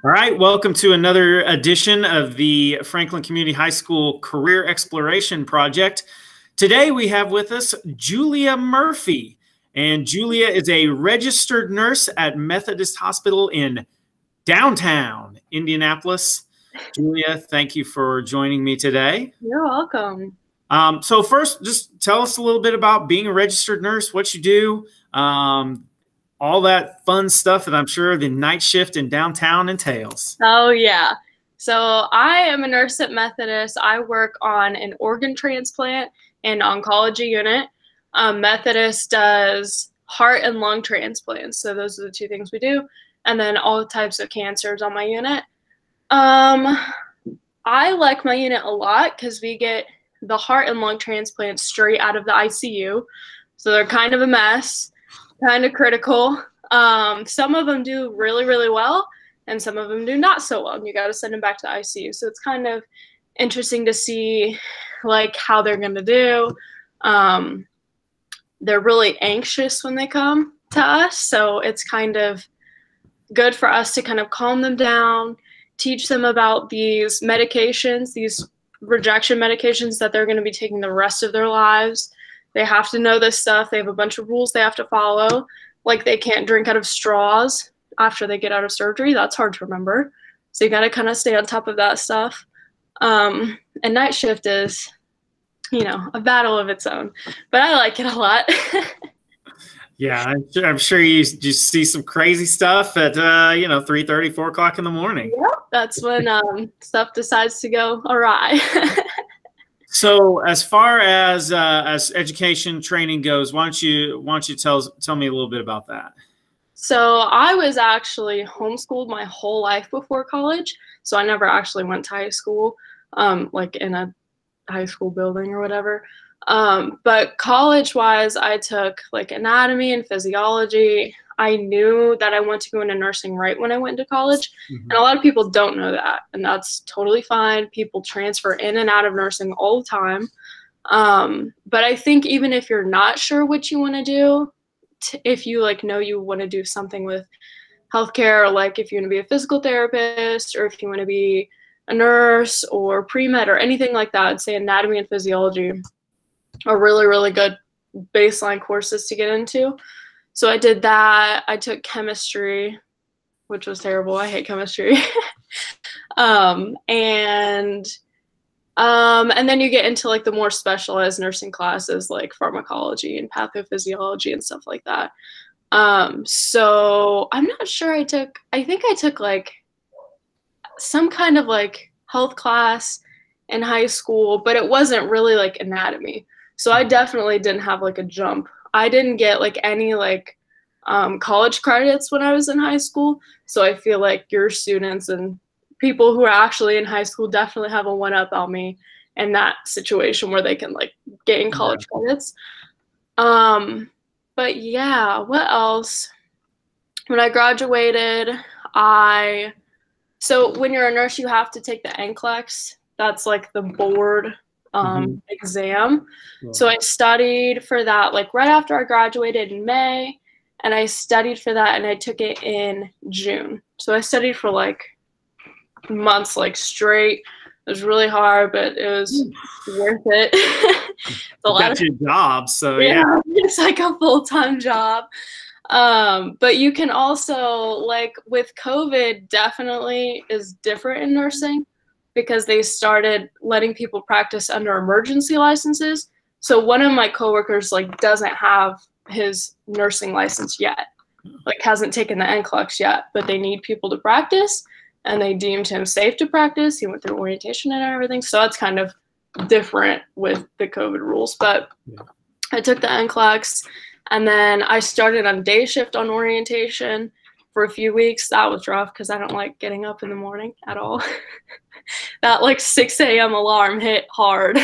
All right, welcome to another edition of the Franklin Community High School Career Exploration Project. Today we have with us Julia Murphy, and Julia is a registered nurse at Methodist Hospital in downtown Indianapolis. Julia, thank you for joining me today. You're welcome. So first, just tell us a little bit about being a registered nurse, what you do, all that fun stuff that I'm sure the night shift in downtown entails. Oh, yeah. So I am a nurse at Methodist. I work on an organ transplant and oncology unit. Methodist does heart and lung transplants. So those are the two things we do. And then all types of cancers on my unit. I like my unit a lot because we get the heart and lung transplants straight out of the ICU. So they're kind of a mess. Kind of critical. Some of them do really, really well, and some of them do not so well. You got to send them back to the ICU. So it's kind of interesting to see like how they're going to do. They're really anxious when they come to us. So it's kind of good for us to kind of calm them down, teach them about these medications, these rejection medications that they're going to be taking the rest of their lives. They have to know this stuff. They have a bunch of rules they have to follow. Like they can't drink out of straws after they get out of surgery. That's hard to remember. So you got to kind of stay on top of that stuff. And night shift is, a battle of its own. But I like it a lot. Yeah, I'm sure you just see some crazy stuff at 3:30, 4 o'clock in the morning. Yep, that's when stuff decides to go awry. So as far as education training goes, why don't you tell me a little bit about that? So I was actually homeschooled my whole life before college. So I never actually went to high school, like in a high school building or whatever. But college-wise, I took like anatomy and physiology. I knew that I wanted to go into nursing right when I went to college. And a lot of people don't know that, and that's totally fine. People transfer in and out of nursing all the time. But I think even if you're not sure what you want to do, if you know you want to do something with healthcare, or like if you want to be a physical therapist, or if you want to be a nurse or pre-med or anything like that, I'd say anatomy and physiology are really, really good baseline courses to get into. So I did that. I took chemistry, which was terrible. I hate chemistry. And then you get into like the more specialized nursing classes like pharmacology and pathophysiology and stuff like that. So I'm not sure I think I took like some kind of like health class in high school, but it wasn't really like anatomy. So I definitely didn't have like a jump. I didn't get like any college credits when I was in high school. So I feel like your students and people who are actually in high school definitely have a one-up on me in that situation where they can like gain college credits. But yeah, what else? When I graduated, so when you're a nurse, you have to take the NCLEX. That's like the board exam. Yeah. So I studied for that like right after I graduated in May, and I studied for that and I took it in June. So I studied for like months like straight. It was really hard, but it was worth it. It's a lot of your job, so yeah. It's like a full-time job. But you can also, like with COVID, definitely is different in nursing because they started letting people practice under emergency licenses. So one of my coworkers like doesn't have his nursing license yet, like hasn't taken the NCLEX yet, but they need people to practice, and they deemed him safe to practice. He went through orientation and everything. So that's kind of different with the COVID rules. But I took the NCLEX, and then I started on day shift on orientation for a few weeks. That was rough because I don't like getting up in the morning at all. That like 6 a.m. alarm hit hard.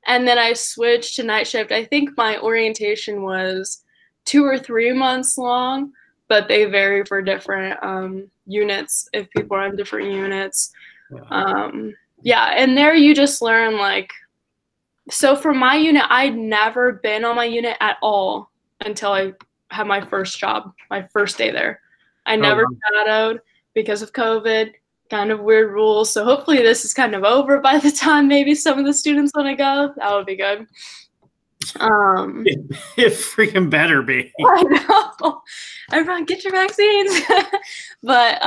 And then I switched to night shift. I think my orientation was 2 or 3 months long, but they vary for different units if people are on different units. And there you just learn like, so for my unit, I'd never been on my unit at all until I had my first job, my first day there. I never shadowed because of COVID, kind of weird rules. So hopefully this is kind of over by the time maybe some of the students want to go. That would be good. It freaking better be. I know. Everyone get your vaccines. But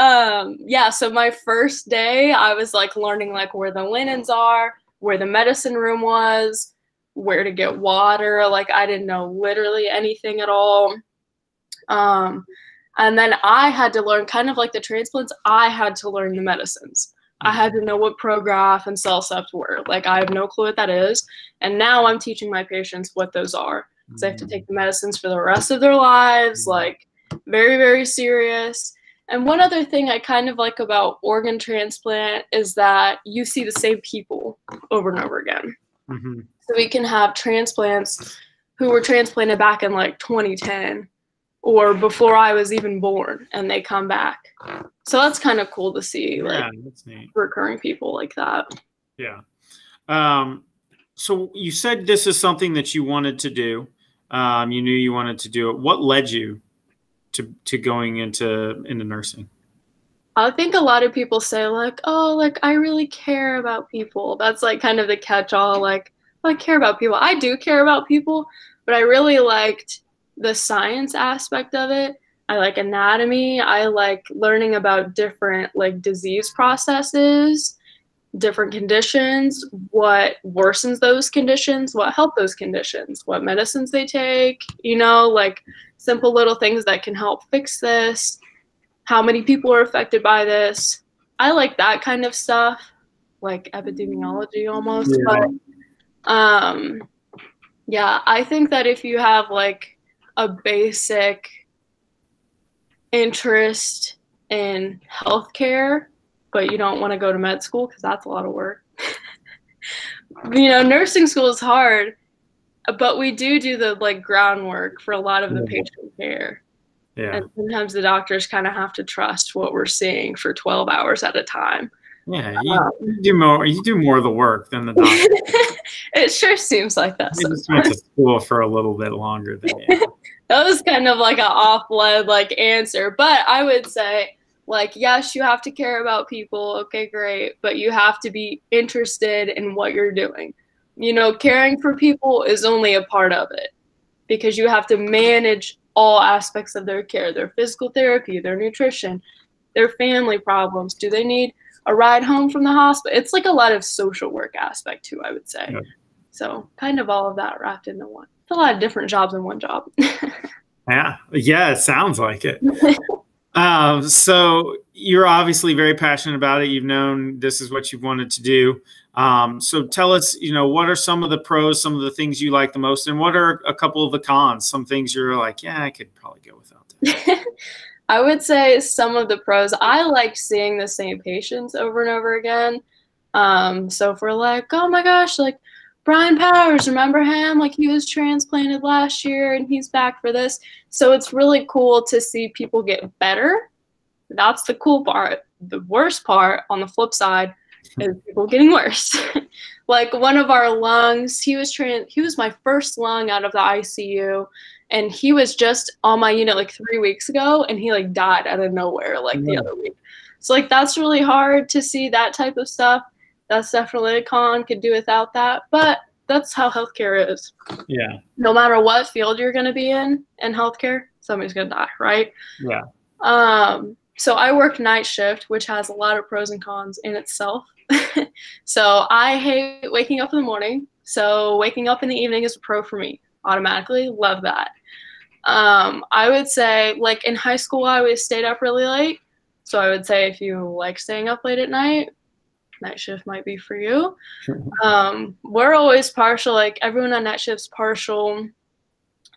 yeah, so my first day I was like learning like where the linens are, where the medicine room was, where to get water. Like I didn't know literally anything at all. And then I had to learn, kind of like the transplants, I had to learn the medicines. I had to know what Prograf and CellCept were. Like I have no clue what that is. And now I'm teaching my patients what those are. Because they have to take the medicines for the rest of their lives, like very, very serious. And one other thing I kind of like about organ transplant is that you see the same people over and over again. So we can have transplants who were transplanted back in like 2010 or before I was even born, and they come back. So that's kind of cool to see, like that's neat. Recurring people like that. Yeah. So you said this is something that you wanted to do. You knew you wanted to do it. What led you to going into nursing? I think a lot of people say like, oh, like I really care about people. That's like kind of the catch-all, like, I care about people. I do care about people, but I really liked the science aspect of it. I like anatomy. I like learning about different like disease processes, different conditions, what worsens those conditions, what help those conditions, what medicines they take, you know, like simple little things that can help fix this, how many people are affected by this. I like that kind of stuff, like epidemiology almost. Yeah. But yeah, I think that if you have like a basic interest in healthcare, but you don't want to go to med school because that's a lot of work. You know, nursing school is hard, but we do the like groundwork for a lot of the patient care. Yeah. And sometimes the doctors kind of have to trust what we're seeing for 12 hours at a time. Yeah, you do more of the work than the doctor. It sure seems like that. I just went to school for a little bit longer than you. That was kind of like an off-led like answer, but I would say, like, yes, you have to care about people. Okay, great. But you have to be interested in what you're doing. You know, caring for people is only a part of it because you have to manage all aspects of their care, their physical therapy, their nutrition, their family problems. Do they need a ride home from the hospital? It's like a lot of social work aspect too, I would say. Yeah. So kind of all of that wrapped into one. It's a lot of different jobs in one job. Yeah, it sounds like it. So you're obviously very passionate about it. You've known this is what you've wanted to do. So tell us, you know, what are some of the pros, some of the things you like the most, and what are a couple of the cons? Some things you're like, yeah, I could probably go without that. I would say some of the pros, I like seeing the same patients over and over again. So if we're like, oh my gosh, like Brian Powers, remember him? Like he was transplanted last year and he's back for this. So it's really cool to see people get better. That's the cool part. The worst part on the flip side is people getting worse. Like one of our lungs, he was my first lung out of the ICU. And he was just on my unit like 3 weeks ago and he like died out of nowhere like the other week. So like that's really hard to see that type of stuff. That's definitely a con, could do without that. But that's how healthcare is. Yeah. No matter what field you're going to be in healthcare, somebody's going to die, right? Yeah. So I work night shift, which has a lot of pros and cons in itself. So I hate waking up in the morning. So waking up in the evening is a pro for me. Automatically love that. I would say like in high school, I always stayed up really late. So I would say if you like staying up late at night shift might be for you. We're always partial, like everyone on night shift's partial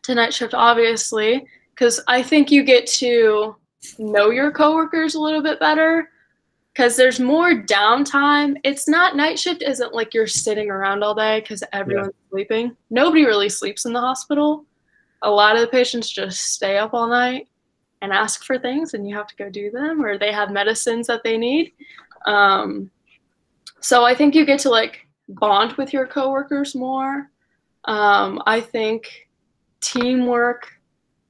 to night shift, obviously, because I think you get to know your coworkers a little bit better because there's more downtime. It's not, night shift isn't like you're sitting around all day because everyone's sleeping. Nobody really sleeps in the hospital. A lot of the patients just stay up all night and ask for things and you have to go do them, or they have medicines that they need. So I think you get to like bond with your coworkers more. I think teamwork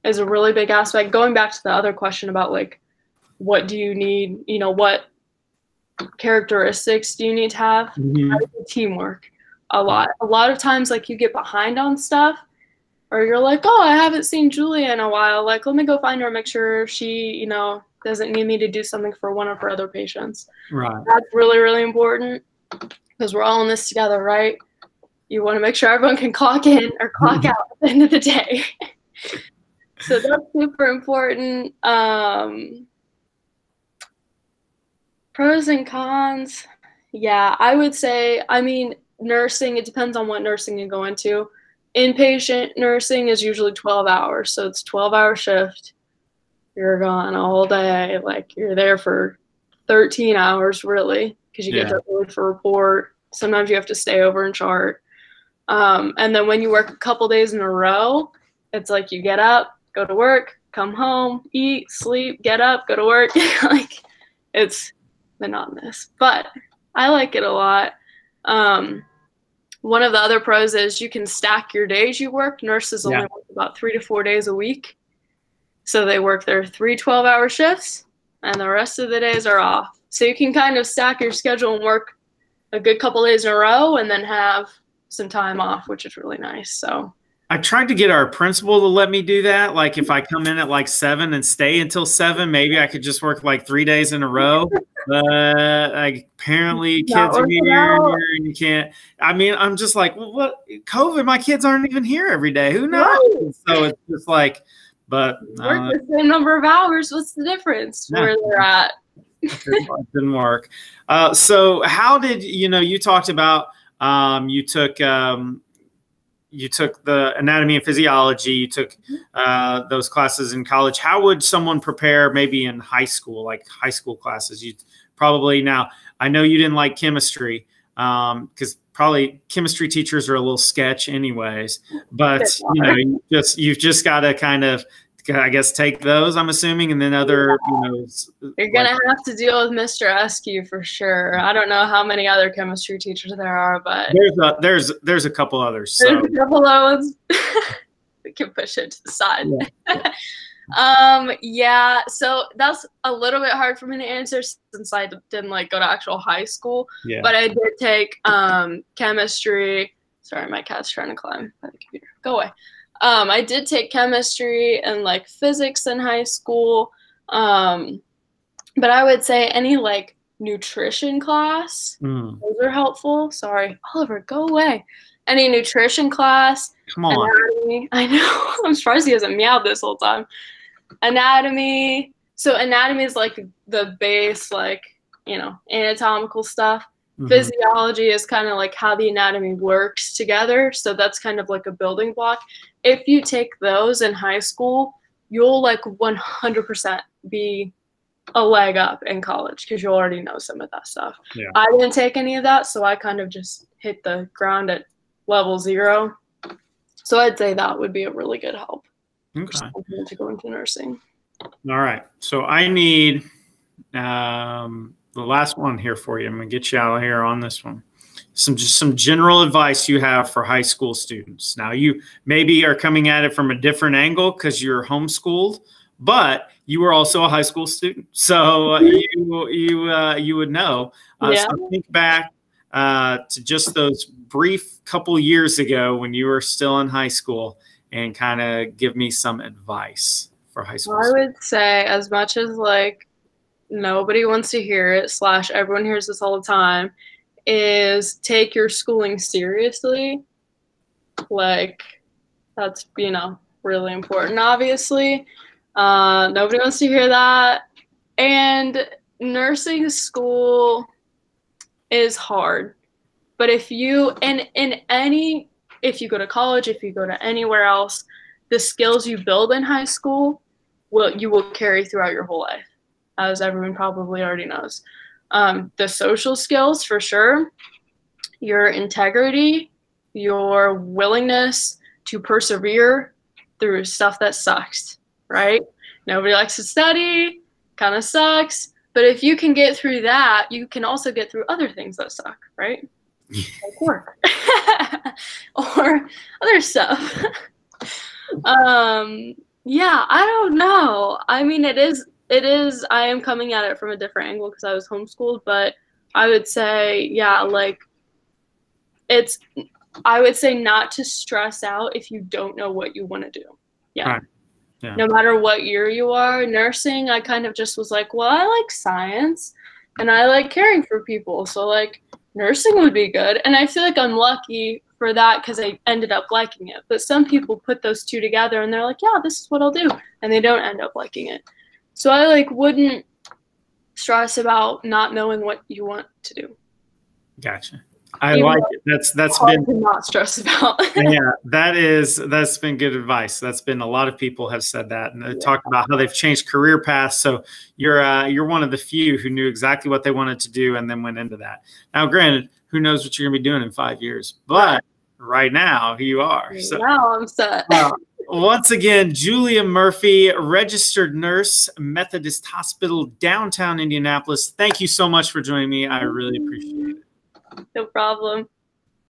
is a really big aspect. Going back to the other question about like, what do you need, you know, what characteristics do you need to have? Mm-hmm. Teamwork. A lot of times, like, you get behind on stuff, or you're like, oh, I haven't seen Julia in a while, like, let me go find her and make sure she, you know, doesn't need me to do something for one of her other patients. Right. That's really, really important, because we're all in this together, right? You want to make sure everyone can clock in or clock out at the end of the day. So that's super important. Pros and cons. Yeah, I would say, I mean, nursing, it depends on what nursing you go into. Inpatient nursing is usually 12 hours. So it's 12-hour shift. You're gone all day. Like, you're there for 13 hours, really, because you get to early for report. Sometimes you have to stay over and chart. And then when you work a couple days in a row, it's like you get up, go to work, come home, eat, sleep, get up, go to work. Like, it's monotonous, but I like it a lot. One of the other pros is you can stack your days you work. Nurses only work about 3 to 4 days a week. So they work their 3 12-hour shifts, and the rest of the days are off. So you can kind of stack your schedule and work a good couple days in a row and then have some time off, which is really nice. So I tried to get our principal to let me do that. Like, if I come in at like 7 and stay until 7, maybe I could just work like 3 days in a row. But like, apparently kids are here and you can't. I mean, I'm just like, well, what? COVID, my kids aren't even here every day. Who knows? Right. So it's just like, but work the same number of hours. What's the difference where they're at? It didn't work. So how did, you talked about, you took the anatomy and physiology, you took those classes in college. How would someone prepare maybe in high school, like high school classes? You probably, now I know you didn't like chemistry, because probably chemistry teachers are a little sketch anyways, but you've just got to kind of, I guess, take those, I'm assuming, and then other, You're going to have to deal with Mr. Eskew for sure. I don't know how many other chemistry teachers there are, but there's a couple others. So. There's a couple of ones. We can push it to the side. Yeah. So that's a little bit hard for me to answer since I didn't like go to actual high school, but I did take chemistry. Sorry, my cat's trying to climb by the computer. Go away. I did take chemistry and like physics in high school. But I would say any like nutrition class, those are helpful. Sorry, Oliver, go away. Any nutrition class. Come on. Anatomy. I know. I'm surprised he hasn't meowed this whole time. Anatomy. So anatomy is like the base, like, anatomical stuff. Physiology is kind of like how the anatomy works together. So that's kind of like a building block. If you take those in high school, you'll like 100% be a leg up in college because you'll already know some of that stuff. Yeah. I didn't take any of that, so I kind of just hit the ground at level 0. So I'd say that would be a really good help to go into nursing. All right. So I need the last one here for you. I'm going to get you out of here on this one. Some general advice you have for high school students. Now, you maybe are coming at it from a different angle because you're homeschooled, but you were also a high school student, so you would know. So think back to just those brief couple years ago when you were still in high school, and kind of give me some advice for high school. I would say, as much as like nobody wants to hear it / everyone hears this all the time, is take your schooling seriously. Like, that's, really important, obviously. Nobody wants to hear that. And nursing school is hard. But if you go to college, if you go to anywhere else, the skills you build in high school you will carry throughout your whole life, as everyone probably already knows. The social skills, for sure, your integrity, your willingness to persevere through stuff that sucks, right? Nobody likes to study, kind of sucks. But if you can get through that, you can also get through other things that suck, right? Like work or other stuff. Yeah, I don't know. I mean, I am coming at it from a different angle because I was homeschooled, but I would say, yeah, like it's, I would say not to stress out if you don't know what you want to do. Yeah. Right. Yeah. No matter what year you are. Nursing, I kind of just was like, well, I like science and I like caring for people. So, like, nursing would be good. And I feel like I'm lucky for that because I ended up liking it. But some people put those two together and they're like, yeah, this is what I'll do. And they don't end up liking it. So I like wouldn't stress about not knowing what you want to do. Gotcha. I like it. That's been to not stress about. Yeah, that's been good advice. That's been a lot of people have said that and talked about how they've changed career paths. So you're one of the few who knew exactly what they wanted to do and then went into that. Now, granted, who knows what you're gonna be doing in 5 years, but right now you are. So now I'm set. Once again, Julia Murphy, registered nurse, Methodist Hospital, downtown Indianapolis. Thank you so much for joining me. I really appreciate it. No problem.